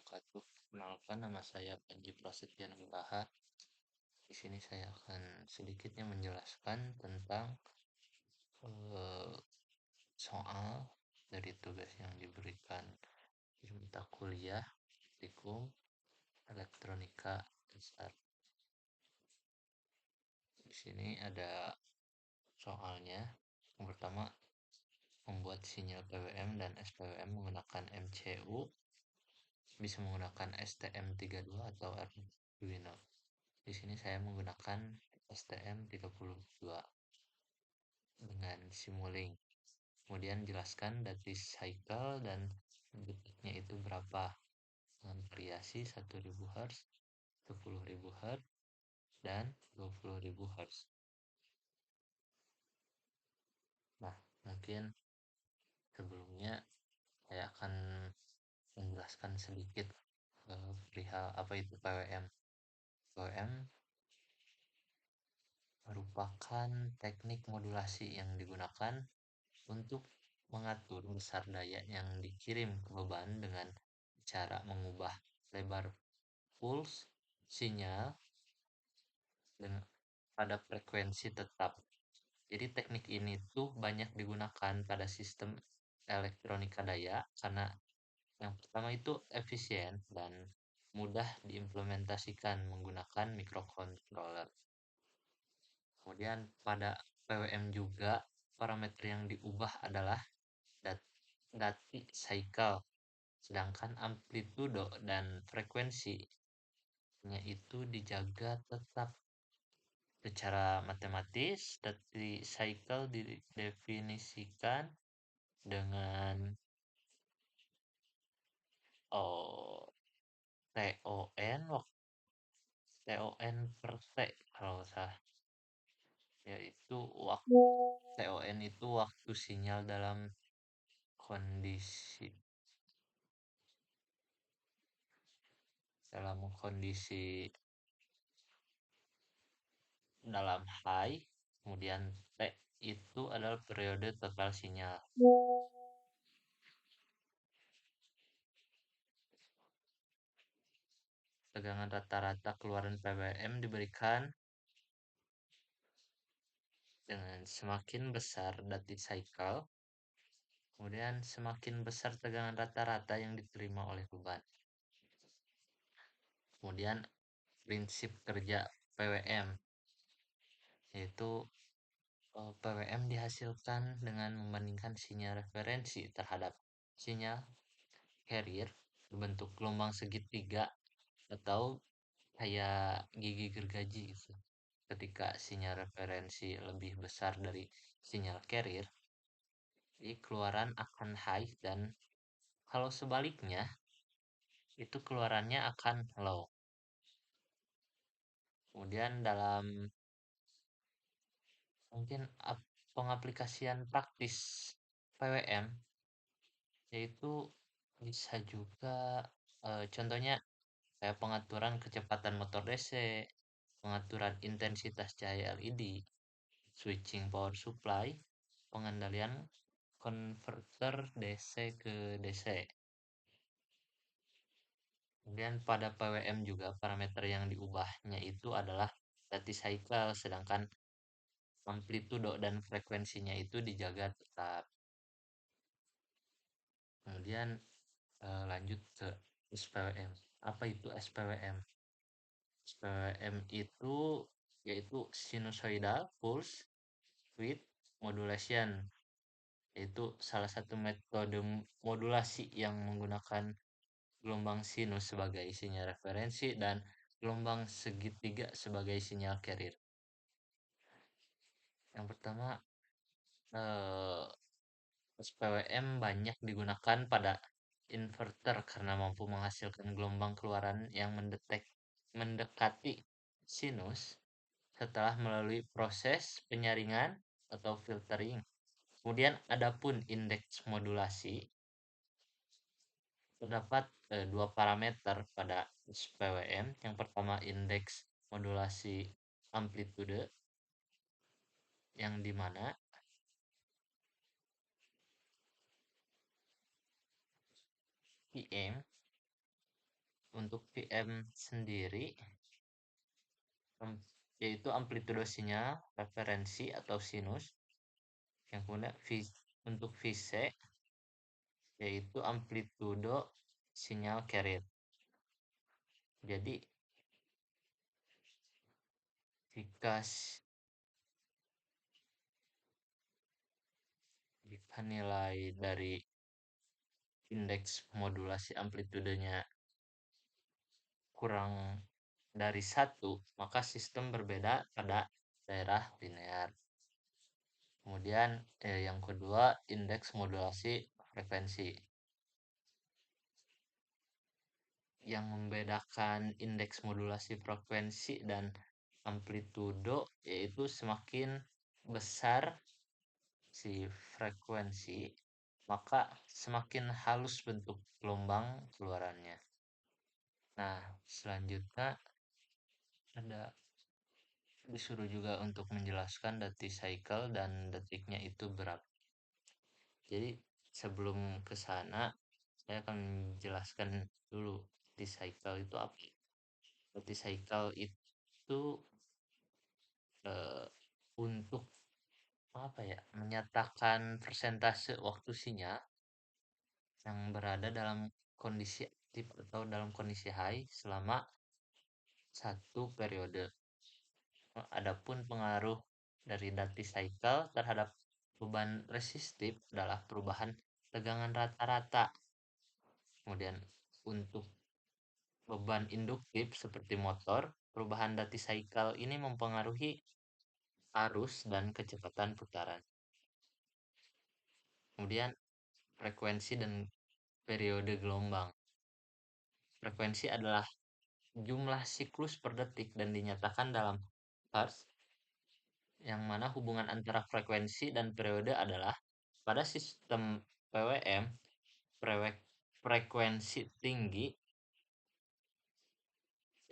wabarakatuh. Perkenalkan, nama saya Panji Prasetya Nugraha. Di sini saya akan sedikitnya menjelaskan tentang eh, soal dari tugas yang diberikan di mata kuliah praktikum elektronika dasar. Di sini ada soalnya. Yang pertama, membuat sinyal PWM dan SPWM menggunakan MCU, bisa menggunakan STM32 atau Arduino. Di sini saya menggunakan STM32 dengan Simulink. Kemudian jelaskan dati cycle dan detiknya itu berapa, dengan variasi 1000 Hz, 10.000 Hz, dan 20.000 Hz. Nah, mungkin sebelumnya saya akan menjelaskan sedikit perihal apa itu PWM. PWM merupakan teknik modulasi yang digunakan untuk mengatur besar daya yang dikirim ke beban dengan cara mengubah lebar pulse sinyal dengan pada frekuensi tetap. Jadi teknik ini tuh banyak digunakan pada sistem elektronika daya karena yang pertama itu efisien dan mudah diimplementasikan menggunakan microcontroller. Kemudian pada PWM juga parameter yang diubah adalah dati cycle, sedangkan amplitudo dan frekuensinya itu dijaga tetap. Secara matematis, dati cycle didefinisikan dengan oh, TON per T kalau salah, yaitu TON itu waktu sinyal kondisi dalam kondisi dalam high, kemudian T itu adalah periode total sinyal. Tegangan rata-rata keluaran PWM diberikan dengan semakin besar dati cycle, kemudian semakin besar tegangan rata-rata yang diterima oleh beban. Kemudian prinsip kerja PWM, yaitu PWM dihasilkan dengan membandingkan sinyal referensi terhadap sinyal carrier berbentuk gelombang segitiga atau kayak gigi gergaji gitu. Ketika sinyal referensi lebih besar dari sinyal carrier, jadi keluaran akan high, dan kalau sebaliknya itu keluarannya akan low. Kemudian dalam mungkin pengaplikasian praktis PWM, yaitu bisa juga contohnya kayak pengaturan kecepatan motor DC, pengaturan intensitas cahaya LED, switching power supply, pengendalian konverter DC ke DC. Kemudian pada PWM juga parameter yang diubahnya itu adalah dati cycle, sedangkan amplitudo dan frekuensinya itu dijaga tetap. Kemudian lanjut ke SPWM. Apa itu SPWM? SPWM itu yaitu sinusoidal pulse width modulation, yaitu salah satu metode modulasi yang menggunakan gelombang sinus sebagai sinyal referensi dan gelombang segitiga sebagai sinyal carrier. Yang pertama, eh, SPWM banyak digunakan pada inverter karena mampu menghasilkan gelombang keluaran yang mendekati sinus setelah melalui proses penyaringan atau filtering. Kemudian adapun indeks modulasi, terdapat dua parameter pada SPWM. Yang pertama indeks modulasi amplitude, yang dimana PM Untuk PM sendiri, yaitu amplitudo sinyal, referensi atau sinus, yang kemudian untuk Vise, yaitu amplitudo sinyal carrier. Jadi, jika nilai dari indeks modulasi amplitudenya kurang dari 1, maka sistem berbeda pada daerah linear. Kemudian yang kedua, indeks modulasi frekuensi. Yang membedakan indeks modulasi frekuensi dan amplitudo yaitu semakin besar si frekuensi, maka semakin halus bentuk gelombang keluarannya. Nah, selanjutnya disuruh juga untuk menjelaskan detik cycle dan detiknya itu berapa. Jadi sebelum ke sana, saya akan menjelaskan dulu detik cycle itu apa. Detik cycle itu untuk apa ya? Menyatakan persentase waktu sinyal yang berada dalam kondisi aktif atau dalam kondisi high selama satu periode. Adapun pengaruh dari detik cycle terhadap beban resistif adalah perubahan tegangan rata-rata. Kemudian untuk beban induktif seperti motor, perubahan detik cycle ini mempengaruhi arus dan kecepatan putaran. Kemudian frekuensi dan periode gelombang. Frekuensi adalah jumlah siklus per detik dan dinyatakan dalam hertz, yang mana hubungan antara frekuensi dan periode adalah pada sistem PWM, frekuensi tinggi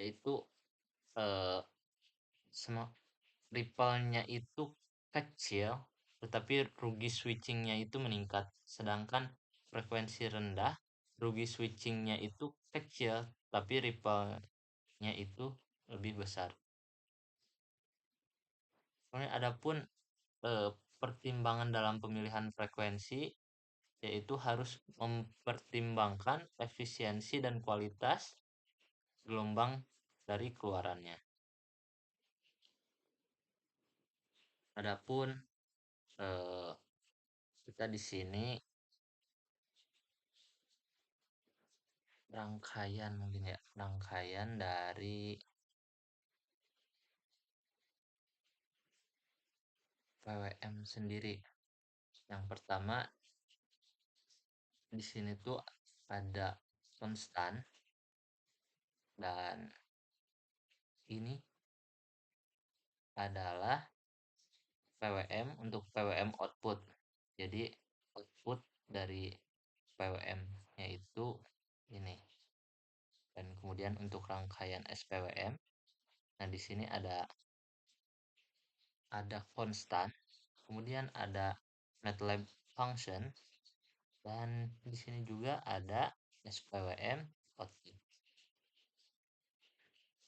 yaitu eh, ripple-nya itu kecil, tetapi rugi switching-nya itu meningkat. Sedangkan frekuensi rendah, rugi switching-nya itu kecil, tapi ripple-nya itu lebih besar. Kemudian adapun pertimbangan dalam pemilihan frekuensi, yaitu harus mempertimbangkan efisiensi dan kualitas gelombang dari keluarannya. Adapun kita di sini rangkaian dari PWM sendiri. Yang pertama di sini tuh ada konstan, dan ini adalah PWM untuk PWM output. Jadi output dari PWM-nya itu ini. Dan kemudian untuk rangkaian SPWM, nah di sini ada konstan, kemudian ada MATLAB function, dan di sini juga ada SPWM output.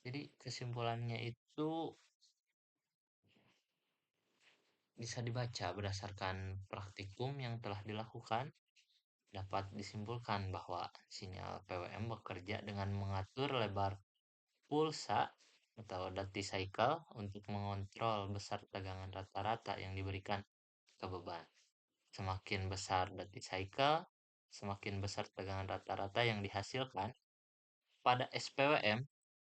Jadi kesimpulannya itu bisa dibaca berdasarkan praktikum yang telah dilakukan. Dapat disimpulkan bahwa sinyal PWM bekerja dengan mengatur lebar pulsa atau detik cycle untuk mengontrol besar tegangan rata-rata yang diberikan ke beban. Semakin besar detik cycle, semakin besar tegangan rata-rata yang dihasilkan. Pada SPWM,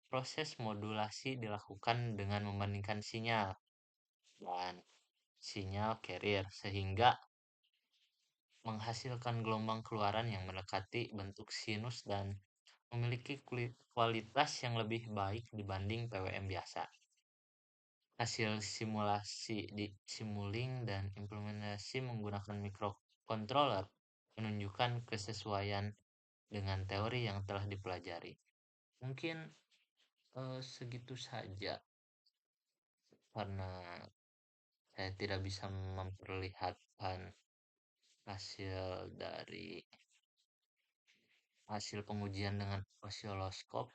proses modulasi dilakukan dengan membandingkan sinyal dan sinyal carrier sehingga menghasilkan gelombang keluaran yang mendekati bentuk sinus dan memiliki kualitas yang lebih baik dibanding PWM biasa. Hasil simulasi di Simulink dan implementasi menggunakan microcontroller menunjukkan kesesuaian dengan teori yang telah dipelajari. Mungkin segitu saja karena saya tidak bisa memperlihatkan hasil dari hasil pengujian dengan osiloskop.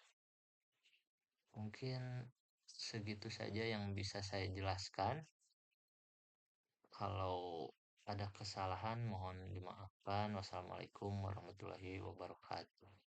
Mungkin segitu saja yang bisa saya jelaskan. Kalau ada kesalahan mohon dimaafkan. Wassalamualaikum warahmatullahi wabarakatuh.